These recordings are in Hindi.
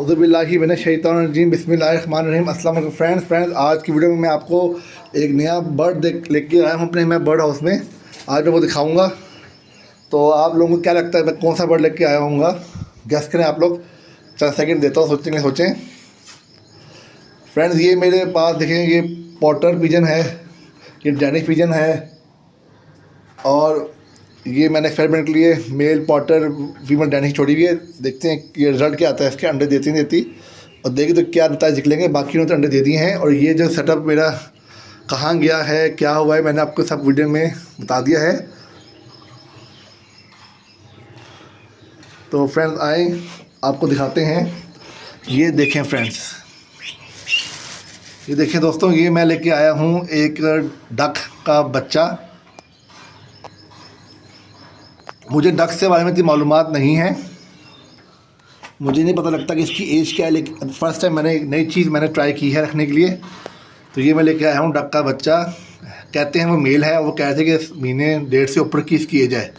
औज़ुबिल्लाहि मिनश्शैतानिर्रजीम बिस्मिल्लाहिर्रहमानिर्रहीम। अस्सलाम वालेकुम फ्रेंड्स, आज की वीडियो में मैं आपको एक नया बर्ड लेके आया हूँ अपने मैं बर्ड हाउस में। आज मैं वो दिखाऊंगा। तो आप लोगों को क्या लगता है मैं कौन सा बर्ड लेके आया हूँगा? गेस करें आप लोग। 4 सेकंड देता हूँ सोचें। फ्रेंड्स, ये मेरे पास देखें, ये पॉटर पिजन है, ये डैनिश पिजन है, और ये मैंने एक्सपेरिमेंट के लिए मेल पॉटर फीमेल डैनिश छोड़ी हुई है। देखते हैं ये रिजल्ट क्या आता है इसके। अंडे देती नहीं देती, और देखिए तो क्या नतीजे निकलेंगे। बाकी ने तो अंडे दे दिए हैं। और ये जो सेटअप मेरा कहाँ गया है, क्या हुआ है, मैंने आपको सब वीडियो में बता दिया है। तो फ्रेंड्स आए आपको दिखाते हैं। ये देखें फ्रेंड्स, ये देखें दोस्तों, ये मैं लेके आया हूँ एक डक का बच्चा। मुझे डक के बारे में इतनी मालूमात नहीं है, मुझे नहीं पता लगता कि इसकी एज क्या है, लेकिन फर्स्ट टाइम मैंने एक नई चीज़ मैंने ट्राई की है रखने के लिए। तो ये मैं लेके आया हूँ डक का बच्चा। कहते हैं वो मेल है, वो कहते हैं कि महीने 1.5 से ऊपर की इसकी एज है।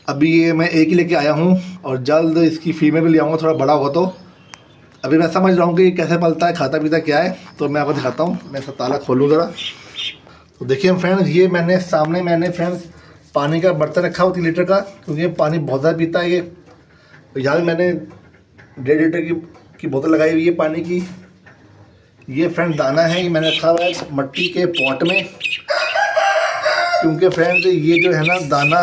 अभी ये मैं एक ही लेके आया हूँ, और जल्द इसकी फीमेल भी ले आऊँगा थोड़ा बड़ा होगा तो। अभी मैं समझ रहा हूँ कि कैसे पलता है, खाता पीता क्या है। तो मैं आपको दिखाता हूँ। मैं इसका ताला खोलूँ ज़रा। तो देखिए फ्रेंड्स, ये मैंने फ्रेंड्स पानी का बर्तन रखा हुआ 3 लीटर का, क्योंकि ये पानी बहुत ज़्यादा पीता है ये। तो यहाँ मैंने 1.5 लीटर की बोतल लगाई हुई है पानी की। ये फ्रेंड दाना है, ये मैंने रखा हुआ है मट्टी के पॉट में, क्योंकि फ्रेंड ये जो है ना दाना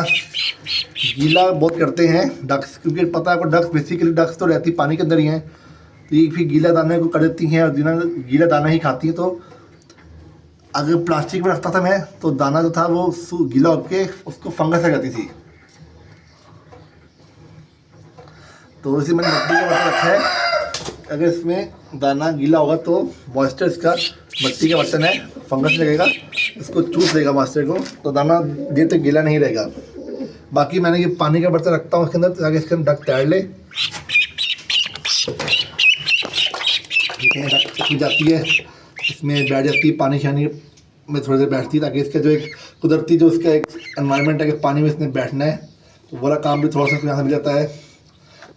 गीला बहुत करते हैं डक्स, क्योंकि पता है आपको डक्स बेसिकली डक्स तो रहती पानी के अंदर ही हैं। तो ये फिर गीला दाने को कर देती हैं और गीला दाना ही खाती हैं। तो अगर प्लास्टिक में रखता था मैं, तो दाना जो था वो गीला होकर उसको फंगस आ जाती थी। तो इसी मैंने मट्टी का बर्तन रखा है। अगर इसमें दाना गीला होगा तो मॉइस्चर इसका मट्टी का बर्तन है, फंगस लगेगा, इसको चूस लेगा मॉइस्चर को, तो दाना देर तक गीला नहीं रहेगा। बाकी मैंने ये पानी का बर्तन रखता हूँ इसके अंदर, ताकि इसके अंदर डक तैर ले। डक जाती है, इसमें बैठ जाती है, पानी शानी में थोड़ी देर बैठती है, ताकि इसका जो एक कुदरती जो इसका एक एनवायरनमेंट है कि पानी में इसने बैठना है, तो वाला काम भी थोड़ा सा यहाँ से मिल जाता है।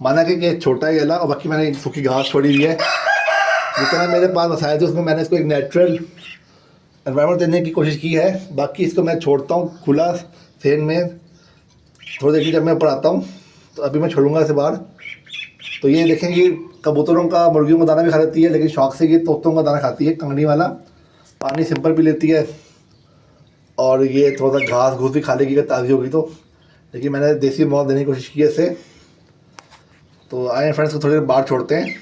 माना कि छोटा है गला, और बाकी मैंने सूखी घास छोड़ी हुई है। जितना मेरे पास वसाया थे उसमें मैंने इसको एक नेचुरल एनवायरनमेंट देने की कोशिश की है। बाकी इसको मैं छोड़ता हूँ खुला फैन में थोड़ी देर की, जब मैं ऊपर आता हूँ। तो अभी मैं छोड़ूंगा इसे बाहर। तो ये देखें, ये कबूतरों का मुर्गियों का दाना भी खा लेती है, लेकिन शौक से ये तोतों का दाना खाती है, कंगनी वाला। पानी सिंपल भी लेती है, और ये थोड़ा सा घास घूस भी खा लेगी अगर ताज़ी होगी तो। लेकिन मैंने देसी मौत देने की कोशिश की है इसे। तो आए फ्रेंड्स को थोड़ी देर बाहर छोड़ते हैं।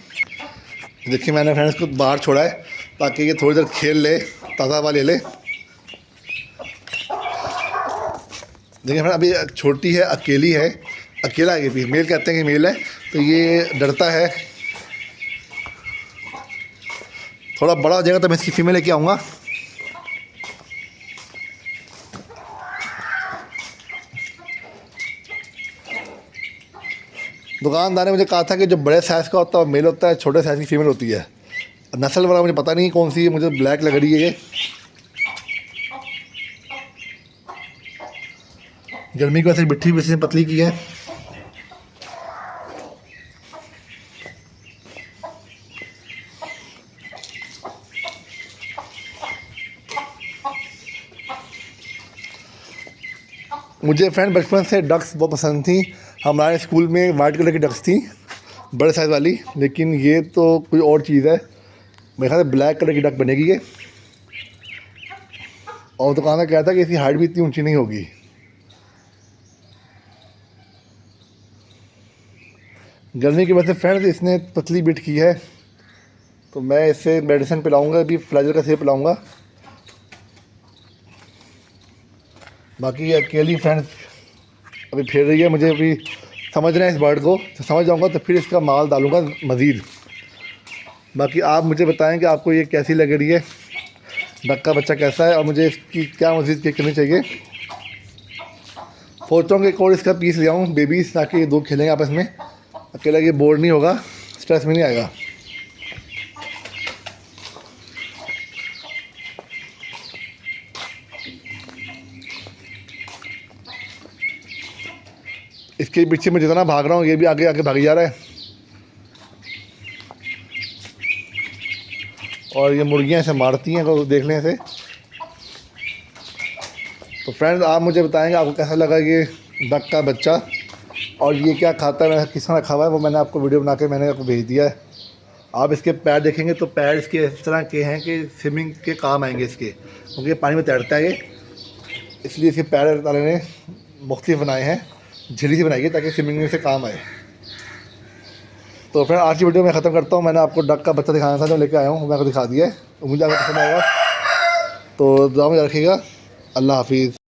देखिए मैंने फ्रेंड्स को बाहर छोड़ा है, ताकि ये थोड़ी देर खेल ले, ताज़ा हवा ले ले। देखिए फ्रेंड, अभी छोटी है, अकेली है, अकेला है। ये मेल कहते हैं कि मेल है, तो ये डरता है। थोड़ा बड़ा हो जाएगा तो मैं इसकी फीमेल लेके आऊँगा। दुकानदार ने मुझे कहा था कि जो बड़े साइज़ का होता है मेल होता है, छोटे साइज़ की फीमेल होती है। नस्ल वाला मुझे पता नहीं कौन सी है, मुझे ब्लैक लग रही है ये। गर्मी की वजह से मिट्टी वैसे पतली की है। मुझे फ्रेंड बचपन से डक्स बहुत पसंद थी। हमारे स्कूल में वाइट कलर की डक्स थी, बड़े साइज़ वाली। लेकिन ये तो कोई और चीज़ है, मेरे ख्याल से ब्लैक कलर की डक बनेगी ये। और दुकानदार कहता कि इसकी हाइट भी इतनी ऊंची नहीं होगी। गर्मी की वजह से फ्रेंड्स इसने पतली बिट की है, तो मैं इसे मेडिसिन पिलाऊंगा, अभी फ्लाइजर का सिरप पिलाऊंगा। बाकी अकेली फ्रेंड्स अभी फिर रही है, मुझे अभी समझना है इस बर्ड को। तो समझ जाऊंगा तो फिर इसका माल डालूंगा मज़ीद। बाकी आप मुझे बताएं कि आपको ये कैसी लग रही है, डक का बच्चा कैसा है, और मुझे इसकी क्या मज़ीद केयर करनी चाहिए। सोच रहा हूँ कि एक और इसका पीस ले आऊँ बेबीज, ताकि ये दो खेलेंगे आपस में। अकेला ये बोर नहीं होगा, स्ट्रेस में नहीं आएगा। इसके पीछे मैं जितना भाग रहा हूँ, ये भी आगे आगे भाग जा रहा है। और ये मुर्गियाँ इसे मारती हैं अगर देखने से। तो फ्रेंड्स आप मुझे बताएंगे आपको कैसा लगा ये डक का बच्चा, और ये क्या खाता है, मैंने किसने रखा हुआ है वो मैंने आपको वीडियो बना के मैंने आपको भेज दिया है। आप इसके पैर देखेंगे तो पैर इसके इस तरह के हैं कि स्विमिंग के काम आएंगे इसके, क्योंकि पानी में तैरता है ये, इसलिए इसके पैर ताले ने मुख्तलिफ बनाए हैं, झिल्ली से बनाई है ताकि स्विमिंग में से काम आए। तो फ्रेंड आज की वीडियो मैं ख़त्म करता हूँ। मैंने आपको डक का बच्चा दिखाना था जो लेके आया हूँ, मैं आपको दिखा दिया है। उम्मीद आपको पसंद आएगा, तो दुआ में रखिएगा। अल्लाह हाफिज़।